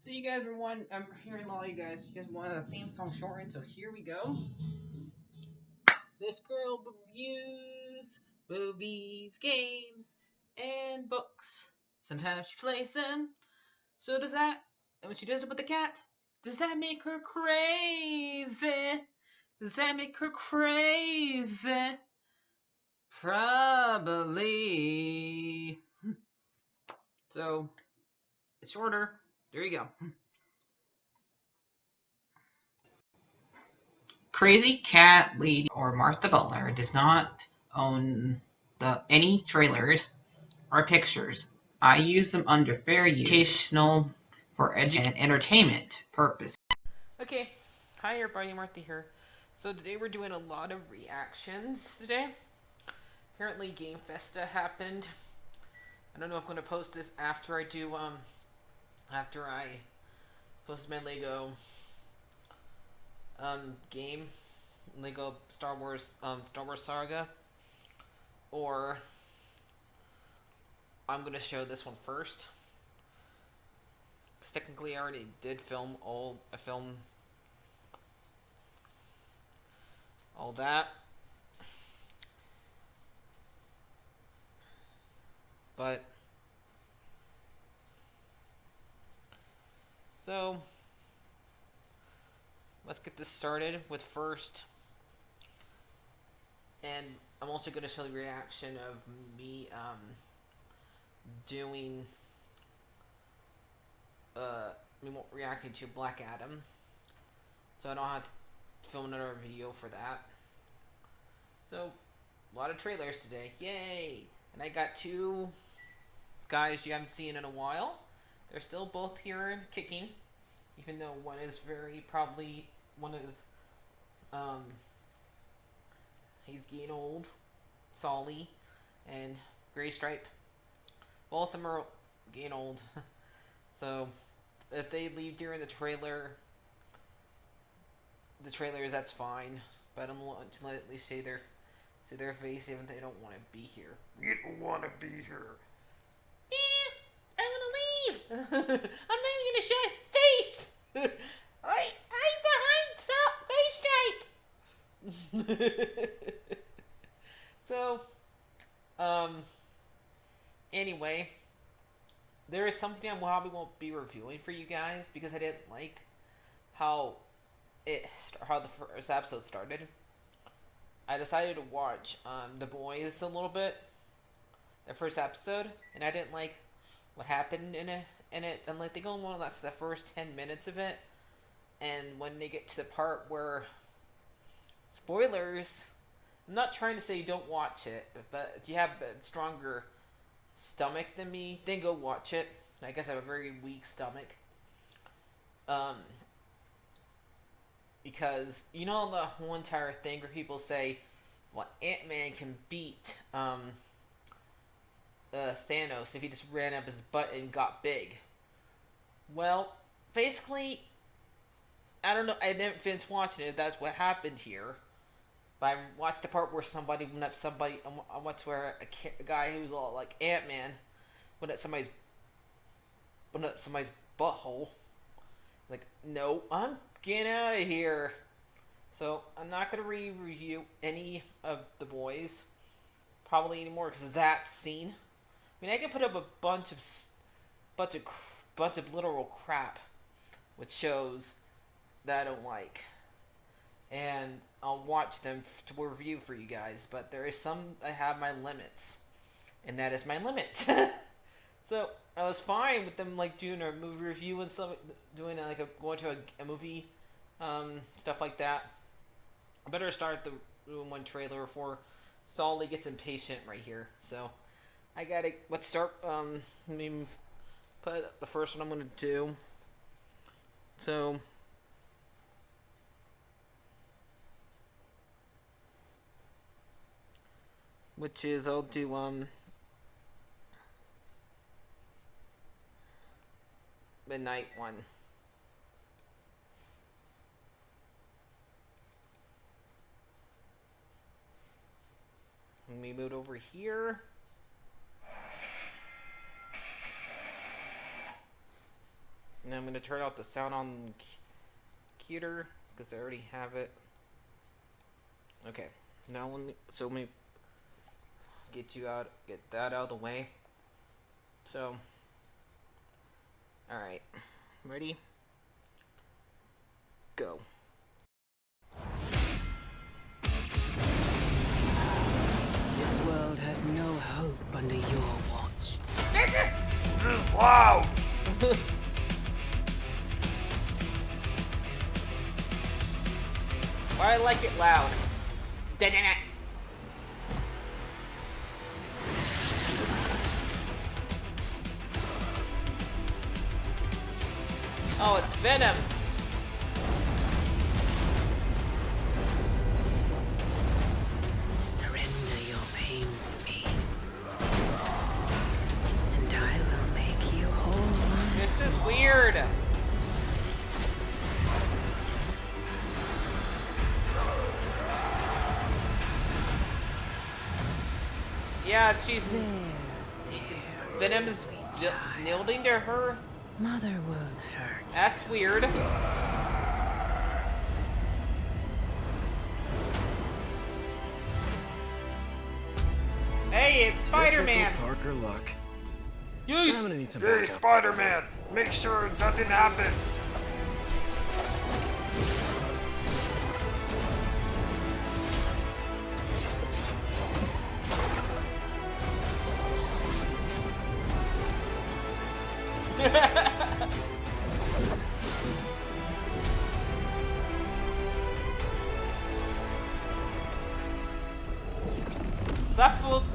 So you guys were one. I'm hearing a lot of you guys. You guys wanted a theme song shortened, so here we go. This girl reviews movies, games, and books. Sometimes she plays them. So does that. And when she does it with the cat, does that make her crazy? Does that make her crazy? Probably. So it's shorter. There you go. Crazycatlady or Martha Butler does not own any trailers or pictures. I use them under fair use, educational, for education and entertainment purpose. Okay, hi everybody, Martha here. So today we're doing a lot of reactions today. Apparently Game Festa happened. I don't know if I'm gonna post this after I post my Lego game, Lego Star Wars Saga, or I'm gonna show this one first. Because technically I already did film all that. But so let's get this started with first. And I'm also gonna show the reaction of me doing reacting to Black Adam. So I don't have to film another video for that. So a lot of trailers today. Yay! And I got two guys you haven't seen in a while. They're still both here and kicking, even though one is he's getting old, Solly, and Gray Stripe. Both of them are getting old. So if they leave during the trailers, that's fine. But I'm going to let at least say their face, even if they don't want to be here. You don't want to be here. Yeah, I want to leave. I'm not even going to show my face. I'm behind Gray Stripe. So, anyway, there is something I probably won't be reviewing for you guys because I didn't like how the first episode started. I decided to watch The Boys a little bit, the first episode, and I didn't like what happened in it. And like they go on that's the first 10 minutes of it, and when they get to the part where spoilers. I'm not trying to say you don't watch it, but if you have a stronger stomach than me, then go watch it. I guess I have a very weak stomach. Because you know the whole entire thing where people say, well, Ant-Man can beat Thanos if he just ran up his butt and got big. Well, basically, I don't know. I didn't finish watching it if that's what happened here. But I watched the part where somebody went up somebody. I watched where a guy who's all like Ant-Man went up somebody's butthole. Like, no, I'm getting out of here. So I'm not gonna review any of The Boys probably anymore because of that scene. I mean, I can put up a bunch of literal crap with shows that I don't like, and I'll watch them to review for you guys. But there is some I have my limits, and that is my limit. So I was fine with them like doing a movie review and stuff, doing like going to a movie, stuff like that. I better start the one trailer before Solly gets impatient right here. So let's start. Let me put the first one I'm gonna do. So. Which is, I'll do, midnight one. Let me move over here. And I'm gonna turn off the sound on computer because I already have it. Okay, now let me get that out of the way. So, all right, ready? Go. This world has no hope under your watch. Wow. Why I like it loud? Oh, it's Venom. Surrender your pain to me, and I will make you whole. This is weird. Yeah, she's Venom's kneeling to her. Mother won't hurt. That's weird. Hey, it's Spider-Man. Parker luck. Hey, I'm gonna need some backup. Spider-Man. Make sure nothing happens. Zappos.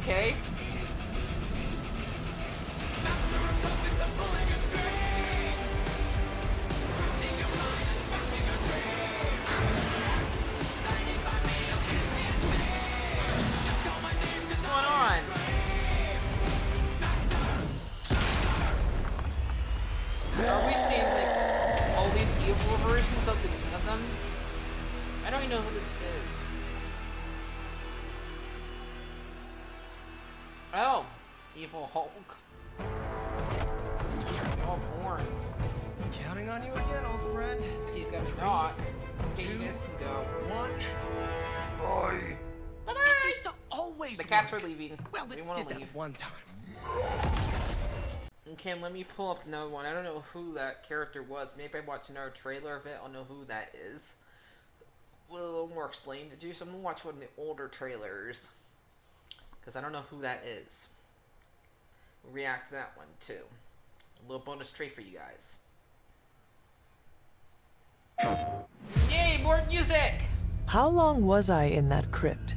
Okay. What's going on? Are we seeing like all these evil versions of them? I don't even know who this is. Oh, Evil Hulk. They all have horns. Counting on you again, old friend. He's got a knock. Okay, you guys can go. One. Bye. Bye bye. Used to always The cats work. are leaving. Well, We they want did to that leave. one time. Okay, let me pull up another one. I don't know who that character was. Maybe I watched another trailer of it. I'll know who that is. A little more explained to do. So I'm gonna watch one of the older trailers. Because I don't know who that is. We'll react to that one too. A little bonus trait for you guys. Yay, more music! How long was I in that crypt?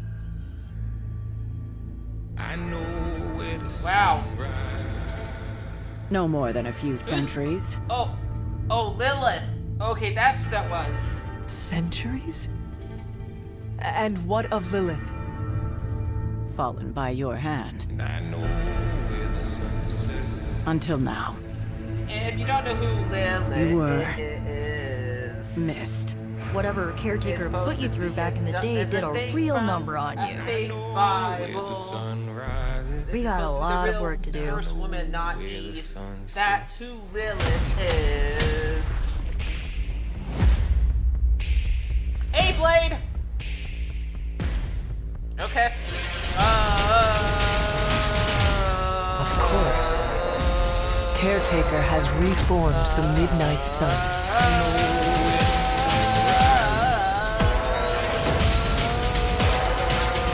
I know where the Wow. No more than a few centuries. Oh, Lilith. Okay, that was. Centuries? And what of Lilith? Fallen by your hand. And I know where the sun sets. Until now. And if you don't know who Lilith You were is, missed. Whatever caretaker put you through back in the day did a real number on you. Fake Where the Bible. sun rises. We got a Supposed to be lot the of real work to do. First woman, not Where the Eve. sun sets. That's who Lilith is. Hey, Blade. Okay. Of course. Caretaker has reformed the Midnight Suns.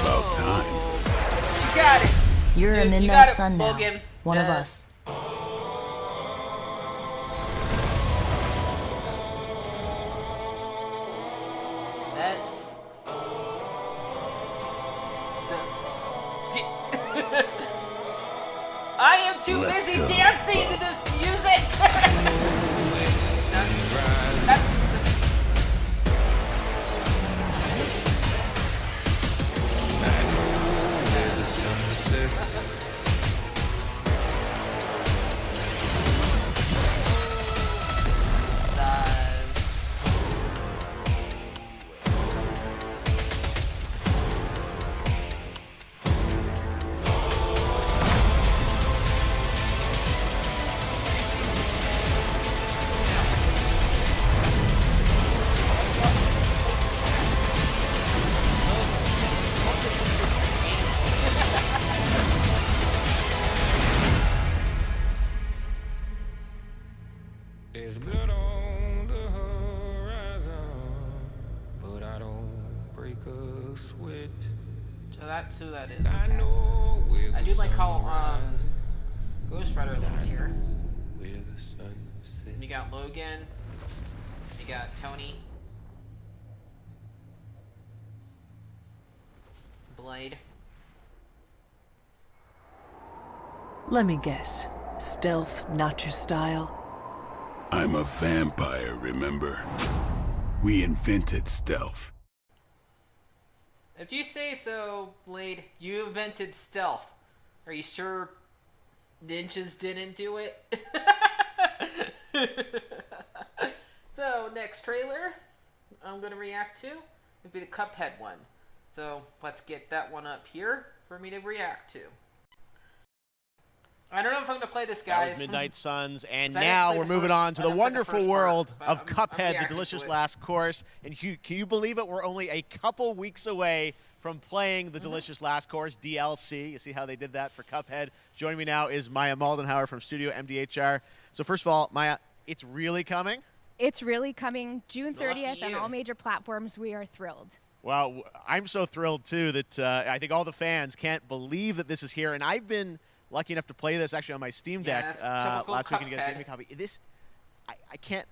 About time. You got it. You're Dude, a you midnight got it, sun now. Logan. One of Yeah. us. That's. I am too Let's busy go. dancing to this music. Where the sun sets. There's blood on the horizon, but I don't break a sweat. So that's who that is. I Okay. know where the I do like sun how rises, Ghost Rider looks here. where the sun sets. You got Logan. You got Tony. Blade. Let me guess. Stealth, not your style? I'm a vampire, remember? We invented stealth. If you say so, Blade, you invented stealth. Are you sure ninjas didn't do it? So, next trailer I'm going to react to would be the Cuphead one. So, let's get that one up here for me to react to. I don't know if I'm going to play this, guys. That was Midnight Suns, and 'Cause I didn't now play we're the moving first- on to I the didn't play the wonderful first part, world but of I'm Cuphead, the reacting to delicious it. last course. And can you believe it? We're only a couple weeks away from playing the delicious last course DLC. You see how they did that for Cuphead. Joining me now is Maya Maldenhauer from Studio MDHR. So first of all, Maya, it's really coming? It's really coming June Lucky 30th on you. all major platforms. We are thrilled. Well, I'm so thrilled, too, that I think all the fans can't believe that this is here. And I've been lucky enough to play this actually on my Steam Yeah, Deck that's typical last week, and you guys Cuphead. gave me a copy. I can't.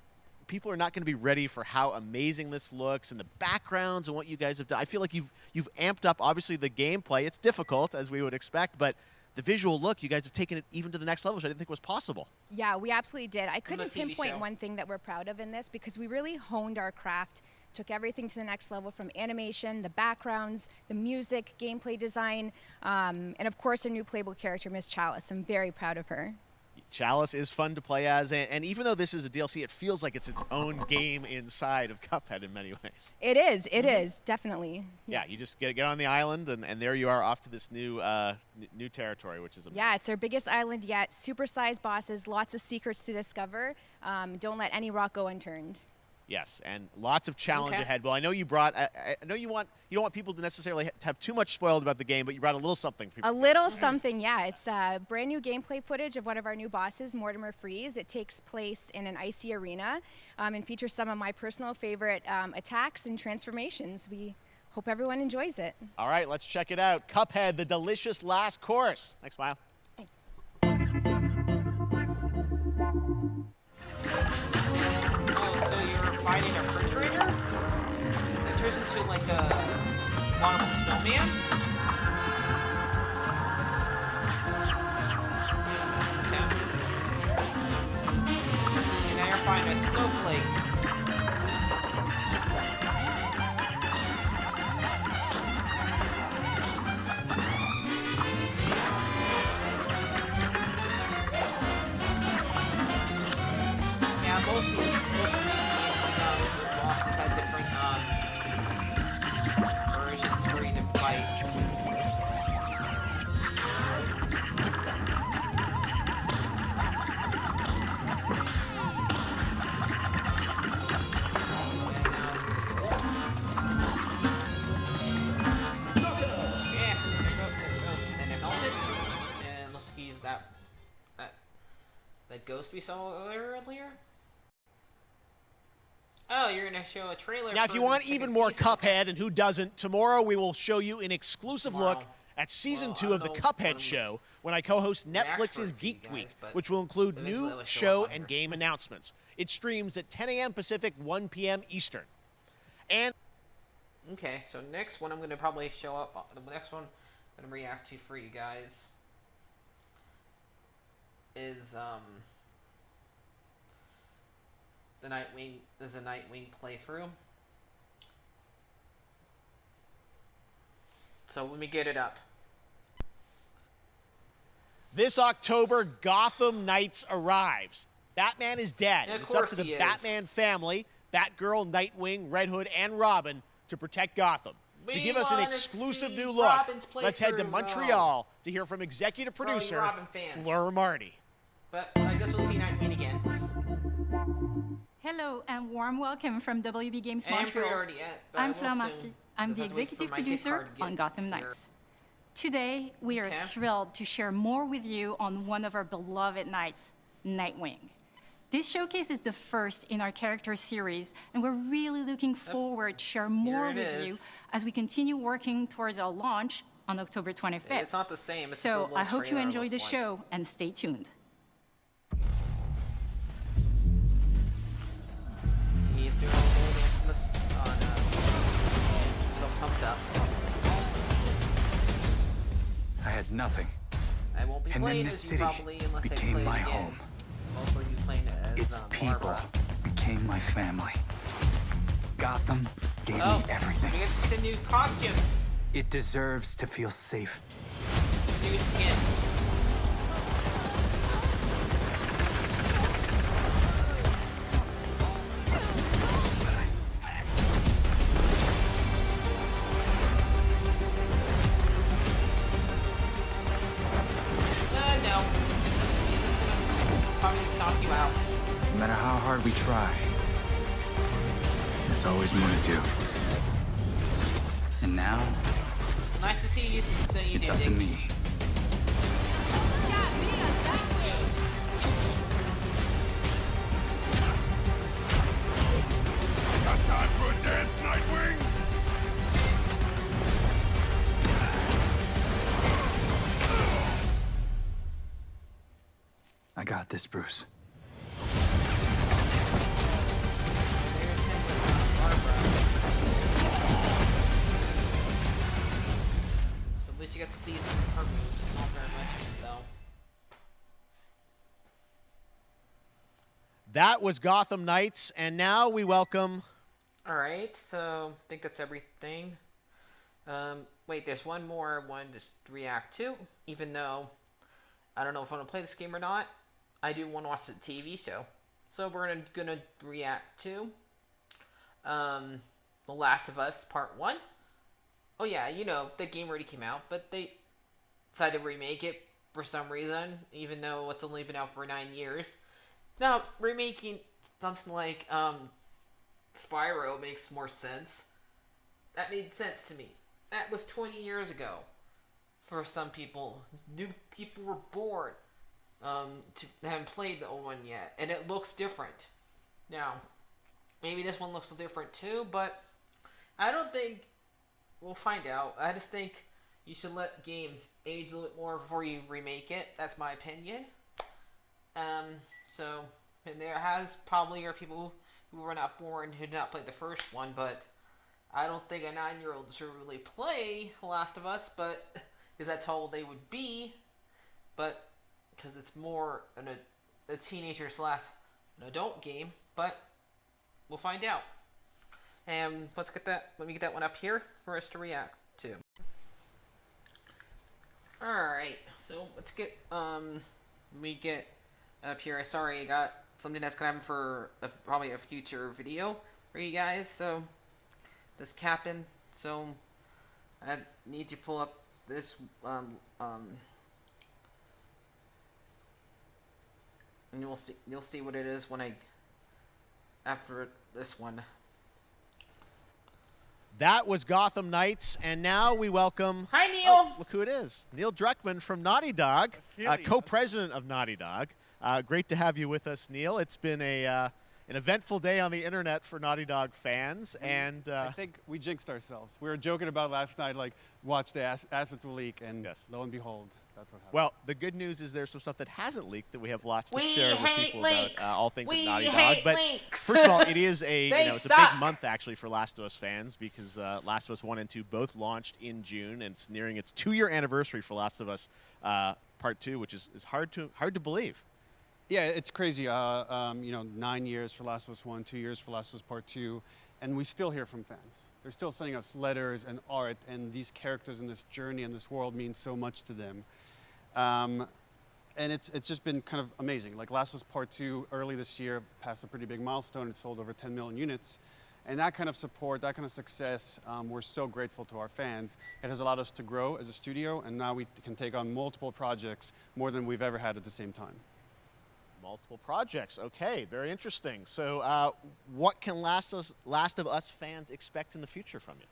People are not going to be ready for how amazing this looks and the backgrounds and what you guys have done. I feel like you've amped up, obviously, the gameplay. It's difficult, as we would expect, but the visual look, you guys have taken it even to the next level, which I didn't think was possible. Yeah, we absolutely did. I couldn't TV pinpoint show. one thing that we're proud of in this because we really honed our craft, took everything to the next level from animation, the backgrounds, the music, gameplay design, and of course our new playable character, Miss Chalice. I'm very proud of her. Chalice is fun to play as, and even though this is a DLC, it feels like it's its own game inside of Cuphead in many ways. It is. It is, definitely. Yeah, you just get on the island, and there you are off to this new new territory, which is amazing. Yeah, it's our biggest island yet. Supersized bosses, lots of secrets to discover. Don't let any rock go unturned. Yes, and lots of challenge Okay. ahead. Well, I know you brought. I know you don't want people to necessarily have too much spoiled about the game, but you brought a little something for people. A little something, yeah. It's brand new gameplay footage of one of our new bosses, Mortimer Freeze. It takes place in an icy arena and features some of my personal favorite attacks and transformations. We hope everyone enjoys it. All right, let's check it out. Cuphead, the delicious last course. Thanks, Smile. Oh, so you're fighting a refrigerator? It turns into like a model snowman? Okay. And now you're fighting a snowflake. Yeah, most of these bosses have different versions for you to fight. Yeah, there goes. And it melted. And it looks like he's that ghost we saw earlier. Oh, you're gonna show a trailer. Now, if for you the want second even more season. Cuphead, and who doesn't, tomorrow we will show you an exclusive look Tomorrow. at Season Well, 2 I of the don't know Cuphead when show when I co-host react for Netflix's it for you Geek Week, guys, but which will include eventually new it'll show show up on and here. game announcements. It streams at 10 a.m. Pacific, 1 p.m. Eastern. And Okay, so next one I'm gonna probably show up. The next one I'm gonna react to for you guys is the Nightwing. Is a Nightwing playthrough. So let me get it up. this October, Gotham Knights arrives. Batman is dead. Yeah, of It's up course to the he is. Batman family, Batgirl, Nightwing, Red Hood, and Robin to protect Gotham. To We give us an wanna exclusive see new look, Robin's let's head to playthrough, Montreal to hear from executive For all you producer Robin fans. Fleur Marty. But I guess we'll see Nightwing again. Hello and warm welcome from WB Games And Montreal. Fleur already at, but I I'm will Fleur soon, Marty. I'm because the I have to wait executive for my gift producer card to get on Gotham here. Knights. Today, we are Okay. thrilled to share more with you on one of our beloved knights, Nightwing. This showcase is the first in our character series, and we're really looking forward to share more with you as we continue working towards our launch on October 25th. It's not the same. It's just a So little I hope you trailer, enjoy the looks like. show and stay tuned. He's doing a little dance on this, so pumped up. I had nothing. I won't be And then playing this as you city probably unless I became play my it again. home. Mostly you playing as Its people Barbara. became my family. Gotham gave Oh, me everything. we get to see the new costumes, It deserves to feel safe. new skins. No. He's just gonna probably just knock you out. No matter how hard we try, there's always more to do. And now, Nice to see you. That you it's did, up to Dick. me. Got time for a dance, Nightwing? I got this, Bruce. There's him with Barbara. So at least you got to see some of her moves. Not very much, though. That was Gotham Knights, and now we welcome. Alright, so I think that's everything. Wait, there's one more one to react to, even though I don't know if I want to play this game or not. I do want to watch the TV show. So we're gonna react to The Last of Us Part 1. Oh yeah, you know, the game already came out, but they decided to remake it for some reason, even though it's only been out for 9 years. Now, remaking something like Spyro makes more sense. That made sense to me. That was 20 years ago. For some people, new people were born to haven't played the old one yet, and it looks different. Now, maybe this one looks different too, but I don't think we'll find out. I just think you should let games age a little bit more before you remake it. That's my opinion. So, and there has probably are people who were not born who did not play the first one, but I don't think a 9-year-old should really play Last of Us, but because that's how old they would be, but because it's more a teenager / an adult game, but we'll find out. And let me get that one up here for us to react to. Alright, so let's get, me get up here. Sorry, I got something that's gonna happen for probably a future video for you guys, so this happened, so I need to pull up this, and you'll see what it is when after this one. That was Gotham Knights, and now we welcome. Hi, Neil. Oh, look who it is. Neil Druckmann from Naughty Dog, Kitty. co-president of Naughty Dog. Great to have you with us, Neil. It's been an eventful day on the internet for Naughty Dog fans, and I think we jinxed ourselves. We were joking about last night, like, watch the assets will leak, and lo and behold, that's what happened. well, the good news is there's some stuff that hasn't leaked that we have lots to We share with hate people leaks. about all things We at Naughty Dog. hate But leaks. first of all, it is a They it's a suck. big month actually for Last of Us fans because Last of Us 1 and 2 both launched in June, and it's nearing its 2-year anniversary for Last of Us Part 2, which is hard to believe. Yeah, it's crazy. 9 years for Last of Us 1, 2 years for Last of Us Part 2, and we still hear from fans. They're still sending us letters and art, and these characters in this journey and this world mean so much to them. And it's just been kind of amazing. Like Last of Us Part 2 early this year passed a pretty big milestone. It sold over 10 million units. And that kind of support, that kind of success, we're so grateful to our fans. It has allowed us to grow as a studio, and now we can take on multiple projects, more than we've ever had at the same time. Multiple projects. Okay, very interesting. So what can Last of Us fans expect in the future from you?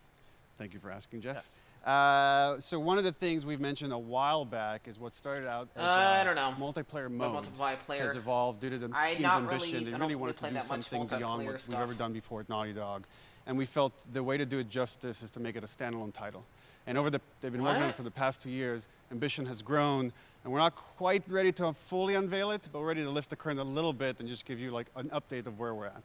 Thank you for asking, Jeff. Yes. So one of the things we've mentioned a while back is what started out as I don't know. multiplayer mode multiplayer has evolved due to the team's ambition. They really wanted to do something beyond what we've ever done before at Naughty Dog. And we felt the way to do it justice is to make it a standalone title. And they've been working on it for the past 2 years. Ambition has grown, and we're not quite ready to fully unveil it, but we're ready to lift the curtain a little bit and just give you like an update of where we're at.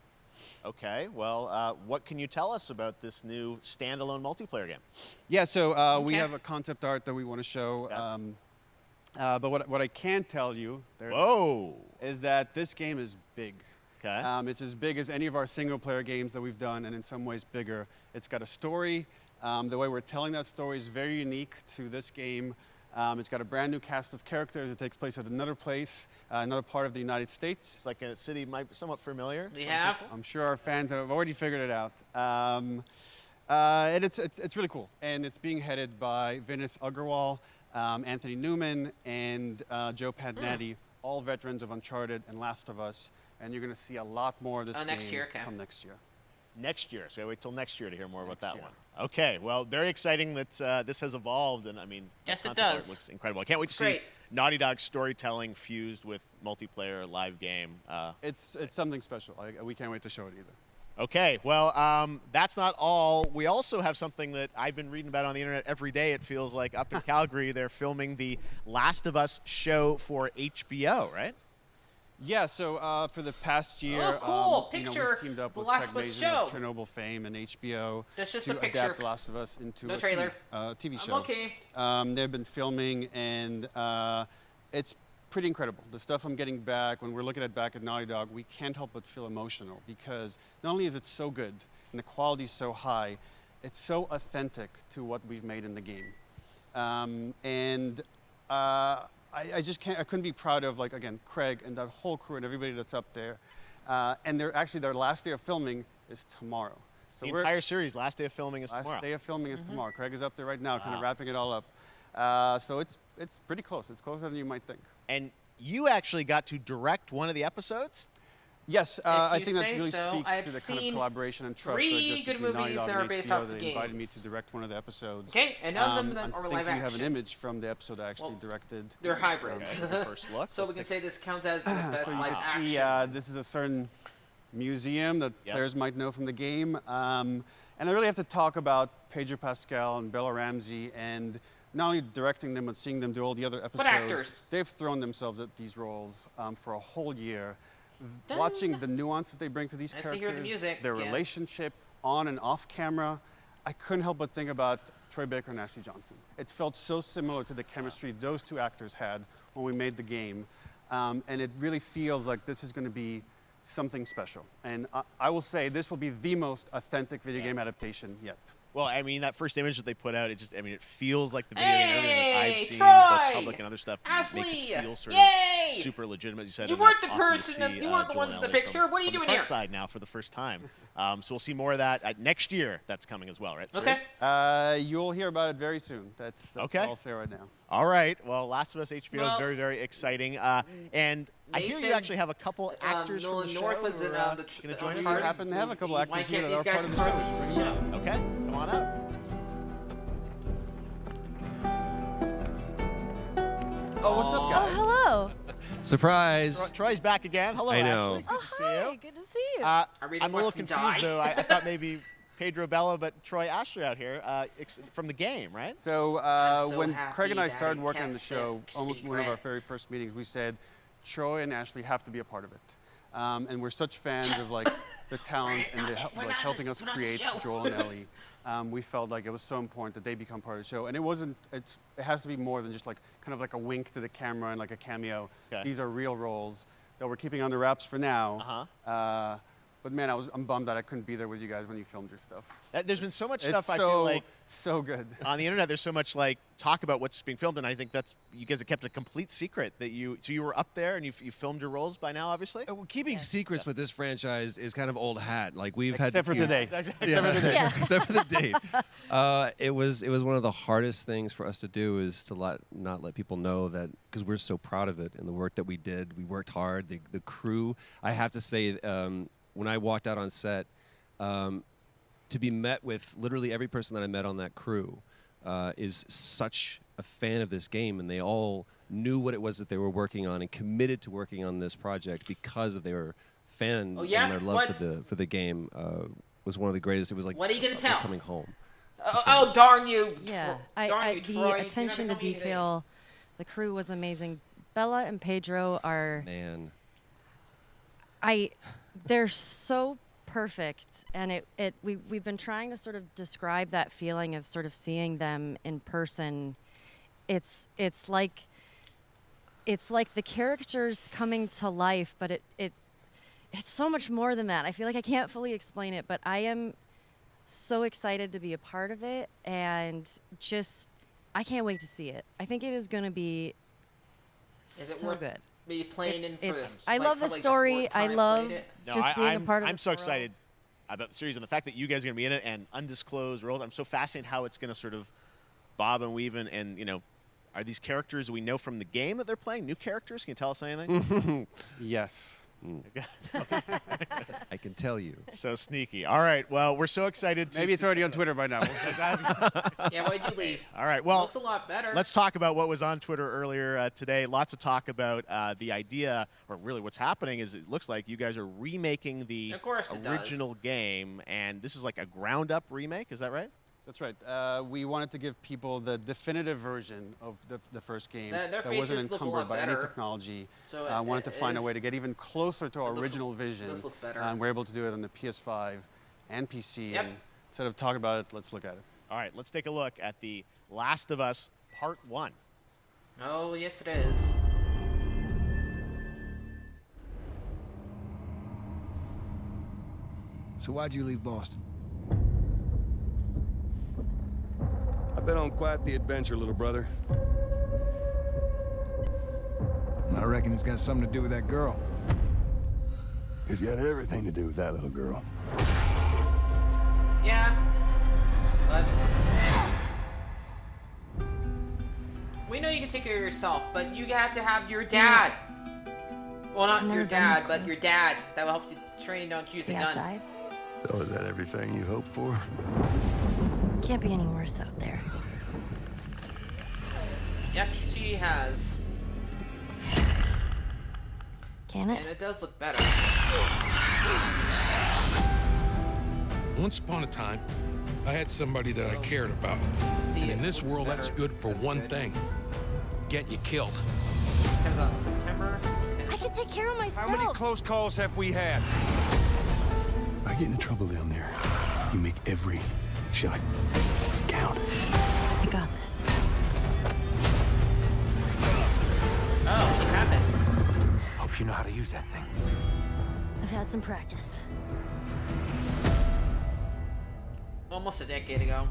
Okay, well, what can you tell us about this new standalone multiplayer game? Yeah, so we have a concept art that we want to show. But what I can tell you is that this game is big. Okay. It's as big as any of our single-player games that we've done, and in some ways bigger. It's got a story. The way we're telling that story is very unique to this game. It's got a brand new cast of characters. It takes place at another place, another part of the United States. It's like a city might be somewhat familiar. We have? I'm sure our fans have already figured it out. And it's really cool. And it's being headed by Vinith Agarwal, Anthony Newman, and Joe Padnatti, all veterans of Uncharted and Last of Us. And you're going to see a lot more of this game come next year. Next year, so I wait till next year to hear more about that one. Okay, well, very exciting that this has evolved, and I mean, yes, it art does. looks incredible. I can't wait to see Naughty Dog storytelling fused with multiplayer live game. It's something special. We can't wait to show it either. Okay, well, that's not all. We also have something that I've been reading about on the internet every day. It feels like up in Calgary, they're filming the Last of Us show for HBO, right? Yeah, so for the past year, we've teamed up with Craig Mazin of Chernobyl fame and HBO to adapt The Last of Us into a TV show. They've been filming, and it's pretty incredible. The stuff I'm getting back, when we're looking at back at Naughty Dog, we can't help but feel emotional because not only is it so good and the quality is so high, it's so authentic to what we've made in the game. I just can't. I couldn't be proud of, like, again, Craig and that whole crew and everybody that's up there. And their last day of filming is tomorrow. So the entire series, last day of filming is tomorrow. Last day of filming is tomorrow. Craig is up there right now, kind of wrapping it all up. So it's pretty close. It's closer than you might think. And you actually got to direct one of the episodes? Yes, I think that really speaks to the kind of collaboration and trust that just between Naughty Dog and HBO. They invited me to direct one of the episodes. Okay, and none of them are live action. I think we have an image from the episode I actually directed. They're hybrids. First look. So we can say this counts as the best live action. See, this is a certain museum that players might know from the game. And I really have to talk about Pedro Pascal and Bella Ramsey, and not only directing them, but seeing them do all the other episodes. What actors? They've thrown themselves at these roles for a whole year. Watching the nuance that they bring to these characters, their relationship on and off camera, I couldn't help but think about Troy Baker and Ashley Johnson. It felt so similar to the chemistry those two actors had when we made the game. And it really feels like this is going to be something special. And I will say this will be the most authentic video game adaptation yet. Well, I mean, that first image that they put out, it feels like the video game that I've seen, Troy! both public and other stuff, Ashley! makes it feel sort Yay! of super legitimate. You said you weren't the person, you weren't the ones in the picture. What are you doing here? Side now for the first time. So we'll see more of that next year. That's coming as well, right? Okay. You'll hear about it very soon. That's okay. all I'll say right now. All right. Well, Last of Us HBO is very, very exciting. And I hear you actually have a couple actors from the show North was in going to join us. We happen to have a couple actors here that are part of the show. Okay. Come on out. Oh, what's up, guys? Oh, hello. Surprise. Troy's back again. Hello, I know. Ashley. Good to see you. Good to see you. I'm a little confused, though. I thought maybe Pedro Bella, but Troy Ashley out here from the game, right? So, when Craig and I started working on the show, almost one of our very first meetings, we said, Troy and Ashley have to be a part of it. And we're such fans of like the talent and helping us create Joel and Ellie. We felt like it was so important that they become part of the show. And it has to be more than just like kind of like a wink to the camera and like a cameo. Okay. These are real roles that we're keeping under wraps for now. But man, I'm bummed that I couldn't be there with you guys when you filmed your stuff. There's been so much stuff I feel like so good on the internet. There's so much like talk about what's being filmed, and I think that's you guys have kept a complete secret that you were up there and you filmed your roles by now, obviously. Well, keeping secrets with this franchise is kind of old hat. Like we've had except for today. Except for the date. It was one of the hardest things for us to do is to not let people know that because we're so proud of it and the work that we did. We worked hard. The crew. I have to say. When I walked out on set, to be met with literally every person that I met on that crew, is such a fan of this game, and they all knew what it was that they were working on and committed to working on this project because of their fan and their love for the game. Was one of the greatest. It was like what are you gonna tell? Coming home. Oh darn you! Yeah, darn you, Troy. the attention to detail, the crew was amazing. Bella and Pedro are they're so perfect, and we've been trying to sort of describe that feeling of sort of seeing them in person. It's like the characters coming to life, but it's so much more than that. I feel like I can't fully explain it, but I am so excited to be a part of it, and just I can't wait to see it. I think it is going to be so good. Me playing I love the story. I love just being a part of I'm so excited about the series and the fact that you guys are going to be in it and undisclosed roles. I'm so fascinated how it's going to sort of bob and weave and you know, are these characters we know from the game that they're playing? New characters? Can you tell us anything? Yes. I can tell you. So sneaky. All right. Well, we're so excited. Maybe it's already on Twitter by now. Yeah, why'd you leave? All right. Well, it looks a lot better. Let's talk about what was on Twitter earlier today. Lots of talk about the idea, or really what's happening is it looks like you guys are remaking the original game, and this is like a ground-up remake. Is that right? That's right. We wanted to give people the definitive version of the first game Their that wasn't encumbered by any technology. So wanted to find a way to get even closer to our original vision. And we're able to do it on the PS5 and PC. Yep. And instead of talking about it, let's look at it. All right, let's take a look at The Last of Us Part 1. Oh, yes it is. So why'd you leave Boston? I've been on quite the adventure, little brother. I reckon it's got something to do with that girl. It's got everything to do with that little girl. Yeah. But we know you can take care of yourself, but you have to have your dad. Well, not your dad, but your dad. That will help you train, don't use a gun. Outside. So is that everything you hoped for? Can't be any worse out there. Yep, she has. Can it? And it does look better. Once upon a time, I had somebody that I cared about. And in this world, that's good for one thing. Get you killed. Comes out in September. I can take care of myself. How many close calls have we had? I get into trouble down there. You make every shot count. I got this. Oh, you have it. Hope you know how to use that thing. I've had some practice. Almost a decade ago.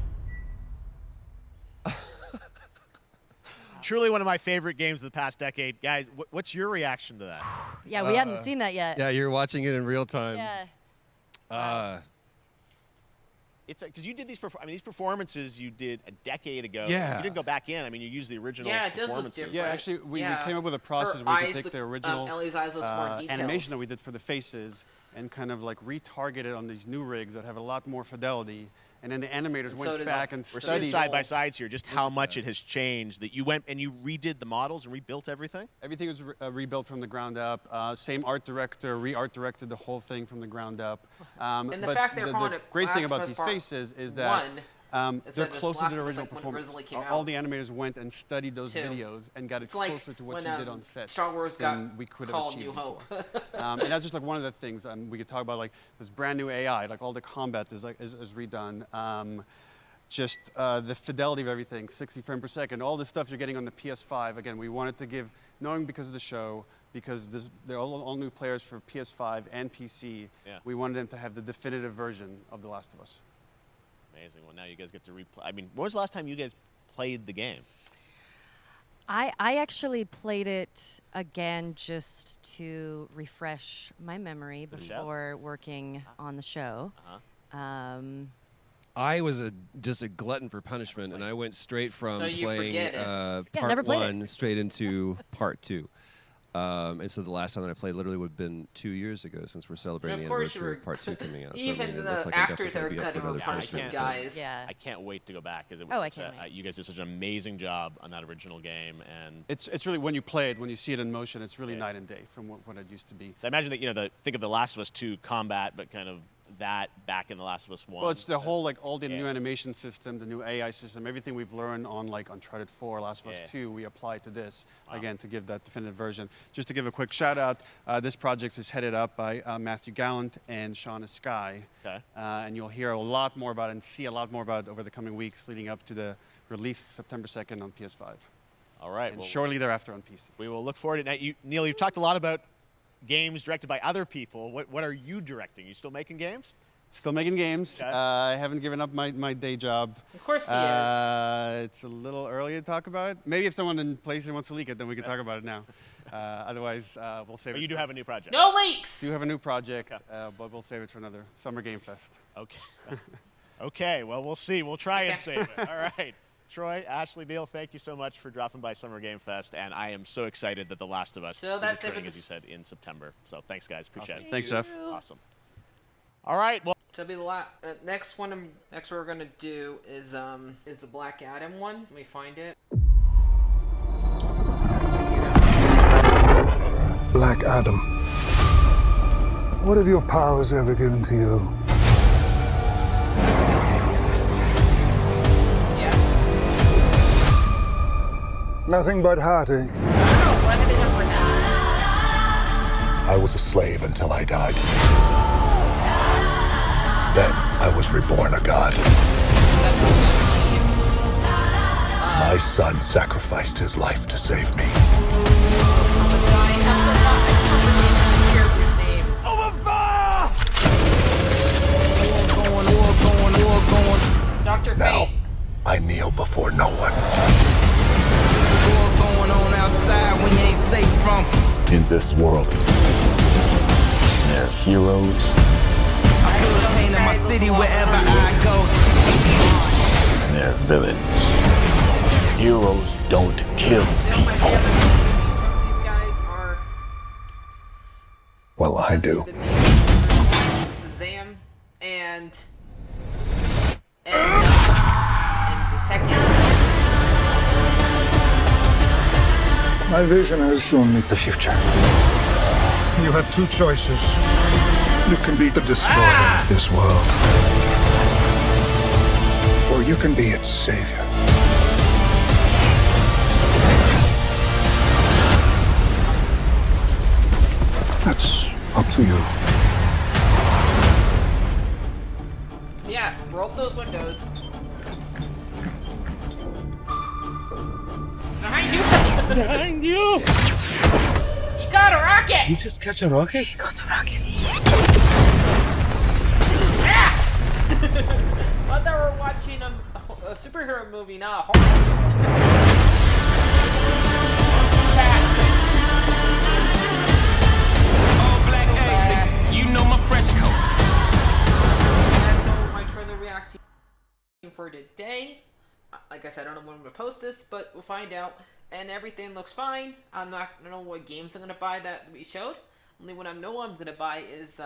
Truly one of my favorite games of the past decade. Guys, what's your reaction to that? Yeah, we hadn't seen that yet. Yeah, you're watching it in real time. Yeah. It's because you did these. These performances you did a decade ago. Yeah. You didn't go back in. I mean, you used the original. Yeah, it does look performances. different. Yeah, actually, we came up with a process Her where we eyes could take look- the original Ellie's eyes looks more detailed. animation that we did for the faces and kind of like retarget it on these new rigs that have a lot more fidelity. And then the animators And so went does- back and We're studied seeing side by sides here, just how much it has changed. That you went and you redid the models and rebuilt everything. Everything was rebuilt from the ground up. Same art director, re-art directed the whole thing from the ground up. And the but fact they're calling the it great thing Last about of these Us Part faces is that they're instead of just closer Last to the of Us, original like when it performance. originally came All out. the animators went and studied those Two. videos and got it It's like closer to what when, you did on set Star Wars than got we could have called achieved New Hope. before. And that's just like one of the things we could talk about. Like this brand new AI, like all the combat is redone. Just the fidelity of everything, 60 frames per second, all the stuff you're getting on the PS5. Again, we wanted to give, knowing because of the show, because they're all new players for PS5 and PC, we wanted them to have the definitive version of The Last of Us. Amazing. Well, now you guys get to replay. I mean, when was the last time you guys played the game? I actually played it again just to refresh my memory before working on the show. I was just a glutton for punishment, and I went straight from So you playing forget it. part never played one straight into part two. And so the last time that I played literally would have been 2 years ago, since we're celebrating the Of course anniversary of Part 2 coming out. Even so, I mean, it the looks like I'm actors definitely are gonna be up kind for of another punishment punishment, guys. Yeah. I can't wait to go back because I can't wait. you guys did such an amazing job on that original game, and It's really, when you play it, when you see it in motion, it's really night and day from what it used to be. I imagine that think of The Last of Us 2 combat, but kind of that back in The Last of Us 1. Well, it's the whole, like, all the new animation system, the new AI system, everything we've learned on, like, Uncharted 4, Last of Us 2, we apply to this, again, to give that definitive version. Just to give a quick shout out, this project is headed up by Matthew Gallant and Shauna Skye. Okay. And you'll hear a lot more about it and see a lot more about it over the coming weeks leading up to the release September 2nd on PS5. All right. And shortly thereafter on PC. We will look forward to it. Now, Neil, you've talked a lot about games directed by other people. What are you directing? You still making games? Still making games. Okay. I haven't given up my day job. Of course he is. It's a little early to talk about it. Maybe if someone in PlayStation wants to leak it, then we can talk about it now. Otherwise, we'll save it. But you do have a new project. No leaks! Do have a new project, but we'll save it for another Summer Game Fest. Okay. Okay, well, we'll see. We'll try and save it. All right. Troy, Ashley, Neil, thank you so much for dropping by Summer Game Fest, and I am so excited that The Last of Us is returning, as you said, in September. So thanks, guys. Appreciate it. Thanks, Jeff. Awesome. All right. Well, So it'll be the next one. Next we're gonna do is the Black Adam one. Let me find it. Black Adam. What have your powers ever given to you? Nothing but heartache. I was a slave until I died. Then I was reborn a god. My son sacrificed his life to save me. Dr. Now, I kneel before no one. In this world, there are heroes. My city wherever I go. And there are villains. Heroes don't kill people. These guys are. Well, I do. Shazam and the second. My vision has shown me the future. You have two choices. You can be the destroyer of this world, or you can be its savior. That's up to you. Yeah, roll up those windows. Behind you! Behind you! You got a rocket! He just catch a rocket? He got a rocket. Yeah! I thought we were watching a superhero movie, not a horror movie. Oh, Black Adam, you know my fresh coat. That's all my trailer reaction for today. Like I said, I don't know when I'm going to post this, but we'll find out. And everything looks fine. I don't know what games I'm going to buy that we showed. Only one I know I'm going to buy is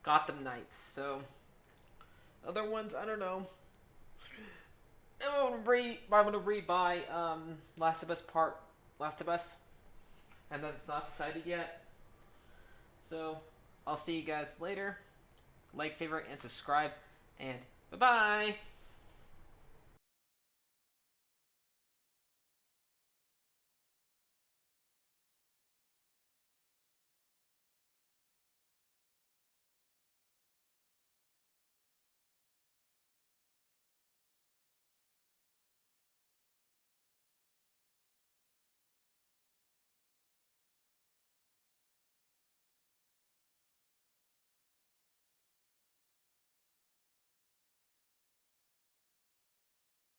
Gotham Knights. So, other ones, I don't know. I'm going to rebuy Last of Us. And that's not decided yet. So, I'll see you guys later. Like, favorite, and subscribe. And bye-bye.